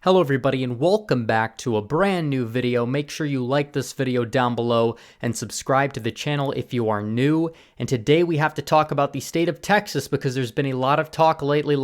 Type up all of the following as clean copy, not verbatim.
Hello everybody and welcome back to a brand new video. Make sure you like this video down below and subscribe to the channel if you are new. And today we have to talk about the state of Texas because there's been a lot of talk lately,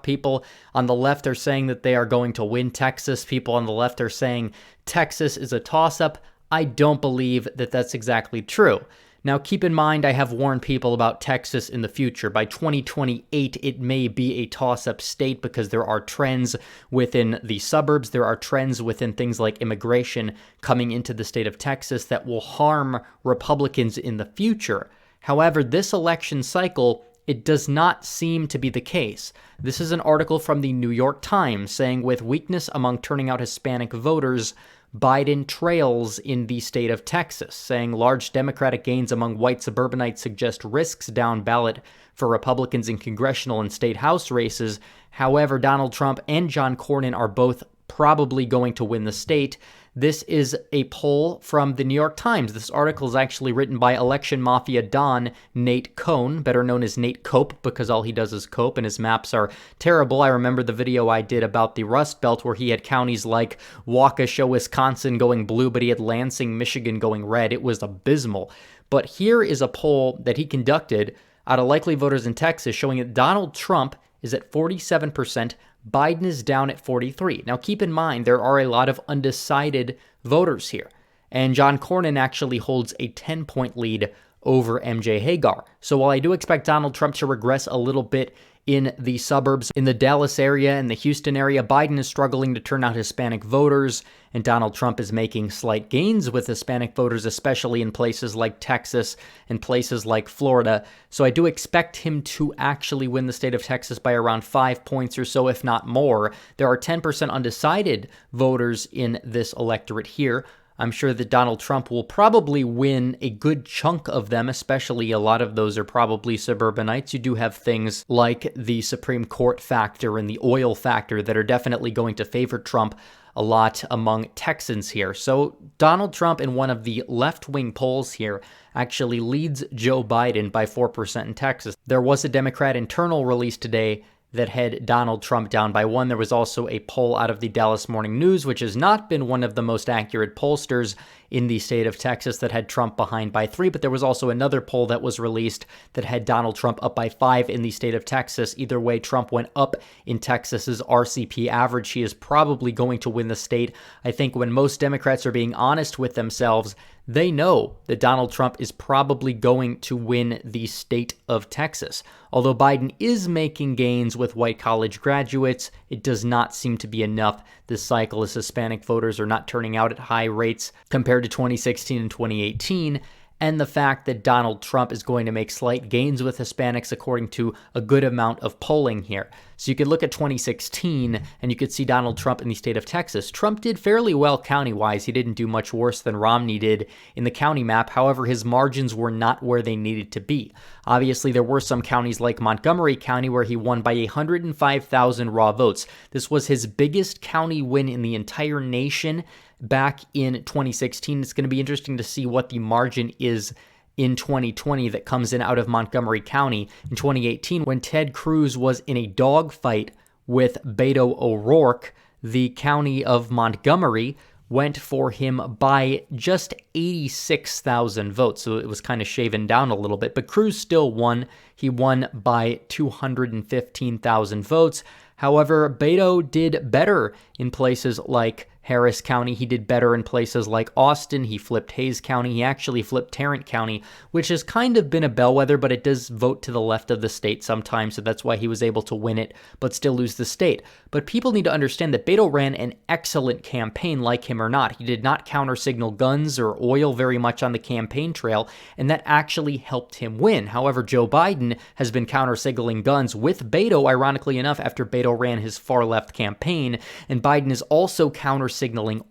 People on the left are saying that they are going to win Texas. People on the left are saying Texas is a toss-up. I don't believe that that's exactly true. Now, keep in mind, I have warned people about Texas in the future. By 2028, it may be a toss-up state because there are trends within the suburbs. There are trends within things like immigration coming into the state of Texas that will harm Republicans in the future. However, this election cycle, it does not seem to be the case. This is an article from the New York Times saying, with weakness among turning out Hispanic voters, Biden trails in the state of Texas, saying large Democratic gains among white suburbanites suggest risks down ballot for Republicans in congressional and state house races. However, Donald Trump and John Cornyn are both probably going to win the state. This is a poll from the New York Times. This article is actually written by election mafia don Nate Cohn, better known as Nate Cope, because all he does is cope and his maps are terrible. I remember the video I did about the Rust Belt where he had counties like Waukesha, Wisconsin going blue, but he had Lansing, Michigan going red. It was abysmal. But here is a poll that he conducted out of likely voters in Texas showing that Donald Trump is at 47%, Biden is down at 43%. Now, keep in mind, there are a lot of undecided voters here, and John Cornyn actually holds a 10-point lead over MJ Hagar. So while I do expect Donald Trump to regress a little bit in the suburbs, in the Dallas area and the Houston area, Biden is struggling to turn out Hispanic voters, and Donald Trump is making slight gains with Hispanic voters, especially in places like Texas and places like Florida. So I do expect him to actually win the state of Texas by around 5 points or so, if not more. There are 10% undecided voters in this electorate here. I'm sure that Donald Trump will probably win a good chunk of them, especially a lot of those are probably suburbanites. You do have things like the Supreme Court factor and the oil factor that are definitely going to favor Trump a lot among Texans here. So Donald Trump in one of the left-wing polls here actually leads Joe Biden by 4% in Texas. There was a Democrat internal release today that had Donald Trump down by 1. There was also a poll out of the Dallas Morning News, which has not been one of the most accurate pollsters in the state of Texas, that had Trump behind by 3. But there was also another poll that was released that had Donald Trump up by 5 in the state of Texas. Either way, Trump went up in Texas's RCP average. He is probably going to win the state. I think when most Democrats are being honest with themselves, they know that Donald Trump is probably going to win the state of Texas. Although Biden is making gains with white college graduates, it does not seem to be enough this cycle, as Hispanic voters are not turning out at high rates compared to 2016 and 2018. And the fact that Donald Trump is going to make slight gains with Hispanics according to a good amount of polling here. So you could look at 2016 and you could see Donald Trump in the state of Texas. Trump did fairly well county-wise. He didn't do much worse than Romney did in the county map. However, his margins were not where they needed to be. Obviously, there were some counties like Montgomery County where he won by 105,000 raw votes. This was his biggest county win in the entire nation back in 2016. It's going to be interesting to see what the margin is in 2020 that comes in out of Montgomery County. In 2018, when Ted Cruz was in a dogfight with Beto O'Rourke, the county of Montgomery went for him by just 86,000 votes. So it was kind of shaven down a little bit, but Cruz still won. He won by 215,000 votes. However, Beto did better in places like Harris County. He did better in places like Austin. He flipped Hayes County. He actually flipped Tarrant County, which has kind of been a bellwether, but it does vote to the left of the state sometimes, so that's why he was able to win it, but still lose the state. But people need to understand that Beto ran an excellent campaign, like him or not. He did not counter-signal guns or oil very much on the campaign trail, and that actually helped him win. However, Joe Biden has been counter-signaling guns with Beto, ironically enough, after Beto ran his far-left campaign, and Biden is also counter-signaling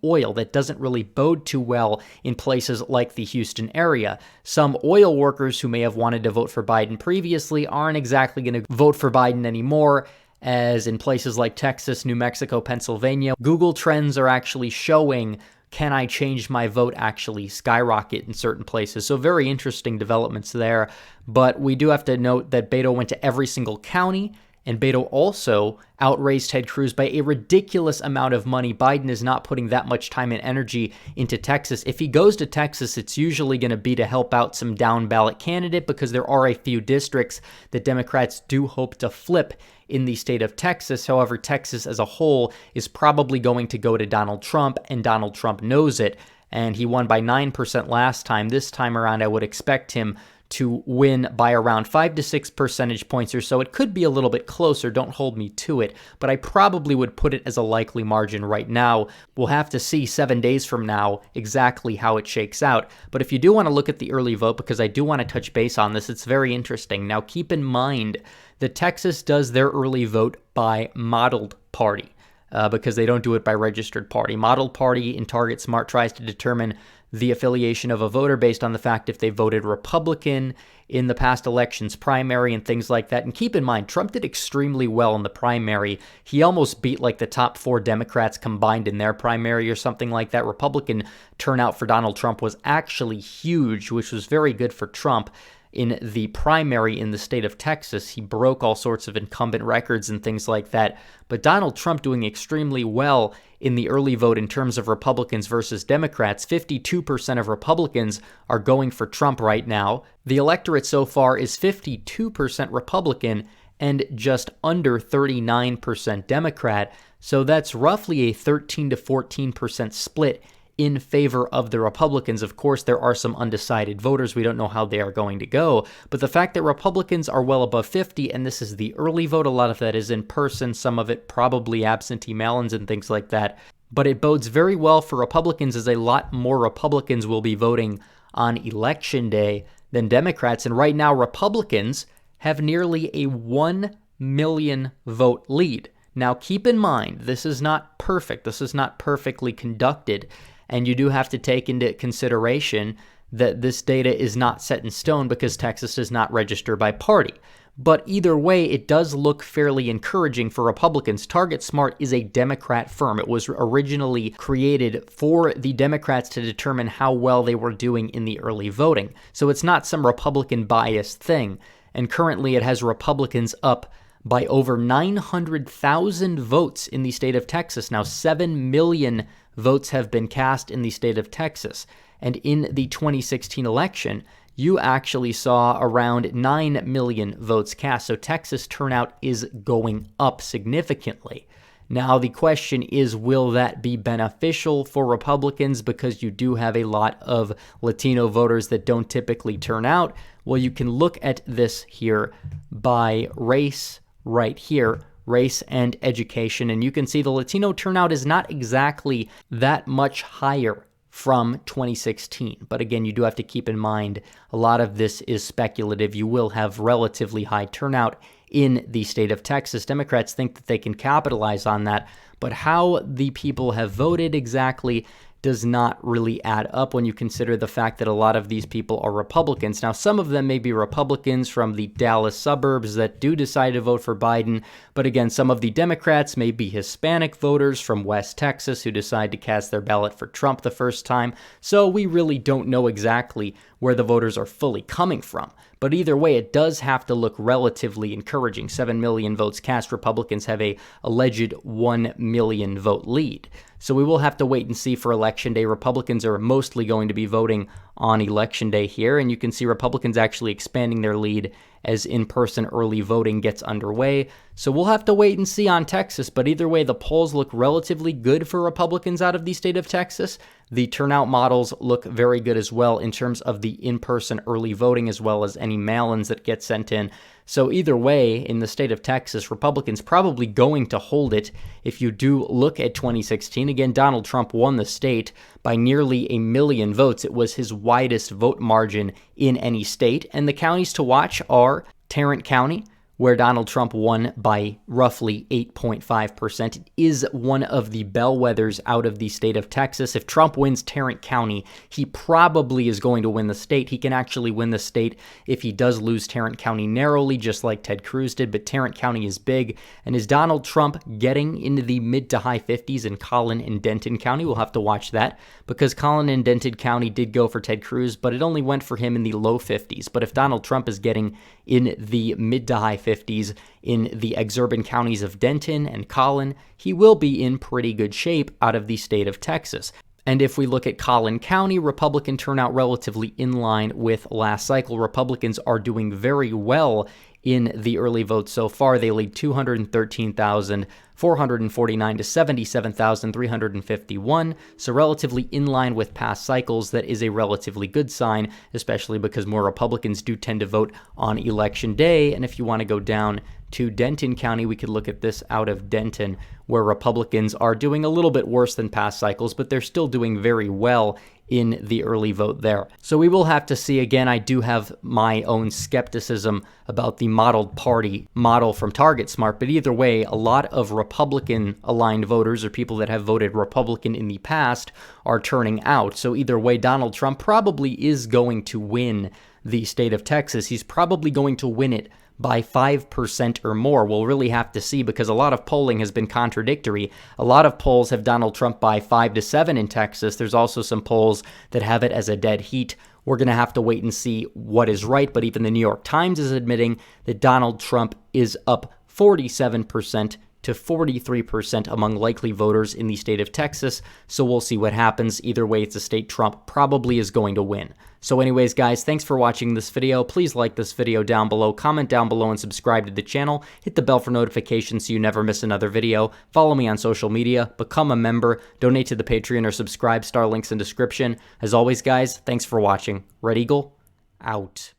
oil. That doesn't really bode too well in places like the Houston area. Some oil workers who may have wanted to vote for Biden previously aren't exactly going to vote for Biden anymore, as in places like Texas, New Mexico, Pennsylvania, Google Trends are actually showing can I change my vote actually skyrocket in certain places. So very interesting developments there. But we do have to note that Beto went to every single county And Beto also outraised Ted Cruz by a ridiculous amount of money. Biden is not putting that much time and energy into Texas. If he goes to Texas, it's usually going to be to help out some down ballot candidate because there are a few districts that Democrats do hope to flip in the state of Texas. However, Texas as a whole is probably going to go to Donald Trump, and Donald Trump knows it. And he won by 9% last time. This time around, I would expect him to win by around 5 to 6 percentage points or so. It could be a little bit closer, don't hold me to it, but I probably would put it as a likely margin right now. We'll have to see 7 days from now exactly how it shakes out. But if you do want to look at the early vote, because I do want to touch base on this, it's very interesting. Now keep in mind that Texas does their early vote by modeled party. Because they don't do it by registered party. Modeled party in Target Smart tries to determine the affiliation of a voter based on the fact if they voted Republican in the past elections, primary, and things like that. And keep in mind, Trump did extremely well in the primary. He almost beat like the top 4 Democrats combined in their primary or something like that. Republican turnout for Donald Trump was actually huge, which was very good for Trump. In the primary in the state of Texas, he broke all sorts of incumbent records and things like that. But Donald Trump doing extremely well in the early vote in terms of Republicans versus Democrats. 52% of Republicans are going for Trump right now. The electorate so far is 52% Republican and just under 39% Democrat. So that's roughly a 13 to 14% split in favor of the Republicans. Of course, there are some undecided voters. We don't know how they are going to go. But the fact that Republicans are well above 50, and this is the early vote, a lot of that is in person, some of it probably absentee mail-ins and things like that. But it bodes very well for Republicans, as a lot more Republicans will be voting on Election Day than Democrats. And right now, Republicans have nearly a 1 million vote lead. Now, keep in mind, this is not perfect. This is not perfectly conducted. And you do have to take into consideration that this data is not set in stone because Texas does not register by party. But either way, it does look fairly encouraging for Republicans. Target Smart is a Democrat firm. It was originally created for the Democrats to determine how well they were doing in the early voting. So it's not some Republican biased thing. And currently it has Republicans up by over 900,000 votes in the state of Texas. Now, 7 million votes have been cast in the state of Texas. And in the 2016 election, you actually saw around 9 million votes cast. So Texas turnout is going up significantly. Now, the question is, will that be beneficial for Republicans because you do have a lot of Latino voters that don't typically turn out? Well, you can look at this here by race right here, race and education, and you can see the Latino turnout is not exactly that much higher from 2016. But again, you do have to keep in mind a lot of this is speculative. You will have relatively high turnout in the state of Texas. Democrats think that they can capitalize on that, but how the people have voted exactly does not really add up when you consider the fact that a lot of these people are Republicans. Now, some of them may be Republicans from the Dallas suburbs that do decide to vote for Biden, but again, some of the Democrats may be Hispanic voters from West Texas who decide to cast their ballot for Trump the first time, so we really don't know exactly where the voters are fully coming from. But either way, it does have to look relatively encouraging. 7 million votes cast. Republicans have a alleged 1 million vote lead. So we will have to wait and see for Election Day. Republicans are mostly going to be voting on Election Day here, and you can see Republicans actually expanding their lead as in-person early voting gets underway. So we'll have to wait and see on Texas, but either way, the polls look relatively good for Republicans out of the state of Texas. The turnout models look very good as well in terms of the in-person early voting as well as any mail-ins that get sent in. So either way, in the state of Texas, Republicans probably going to hold it. If you do look at 2016, again, Donald Trump won the state by nearly 1 million votes. It was his widest vote margin in any state. And the counties to watch are Tarrant County, where Donald Trump won by roughly 8.5%. It is one of the bellwethers out of the state of Texas. If Trump wins Tarrant County, he probably is going to win the state. He can actually win the state if he does lose Tarrant County narrowly, just like Ted Cruz did, but Tarrant County is big. And is Donald Trump getting into the mid to high 50s in Collin and Denton County? We'll have to watch that, because Collin and Denton County did go for Ted Cruz, but it only went for him in the low 50s. But if Donald Trump is getting in the mid to high 50s in the exurban counties of Denton and Collin, he will be in pretty good shape out of the state of Texas. And if we look at Collin County, Republican turnout relatively in line with last cycle. Republicans are doing very well in the early vote so far. They lead 213,449 to 77,351, so relatively in line with past cycles. That is a relatively good sign, especially because more Republicans do tend to vote on Election Day. And if you want to go down to Denton County, we could look at this out of Denton, where Republicans are doing a little bit worse than past cycles, but they're still doing very well in the early vote there. So we will have to see. Again, I do have my own skepticism about the modeled party model from Target Smart, but either way, a lot of Republican-aligned voters or people that have voted Republican in the past are turning out. So either way, Donald Trump probably is going to win the state of Texas. He's probably going to win it by 5% or more. We'll really have to see, because a lot of polling has been contradictory. A lot of polls have Donald Trump by 5 to 7 in Texas. There's also some polls that have it as a dead heat. We're going to have to wait and see what is right, but even the New York Times is admitting that Donald Trump is up 47% to 43% among likely voters in the state of Texas, so we'll see what happens. Either way, it's a state Trump probably is going to win. So anyways, guys, thanks for watching this video. Please like this video down below, comment down below, and subscribe to the channel. Hit the bell for notifications so you never miss another video. Follow me on social media, become a member, donate to the Patreon, or subscribe. Star links in description. As always, guys, thanks for watching. Red Eagle, out.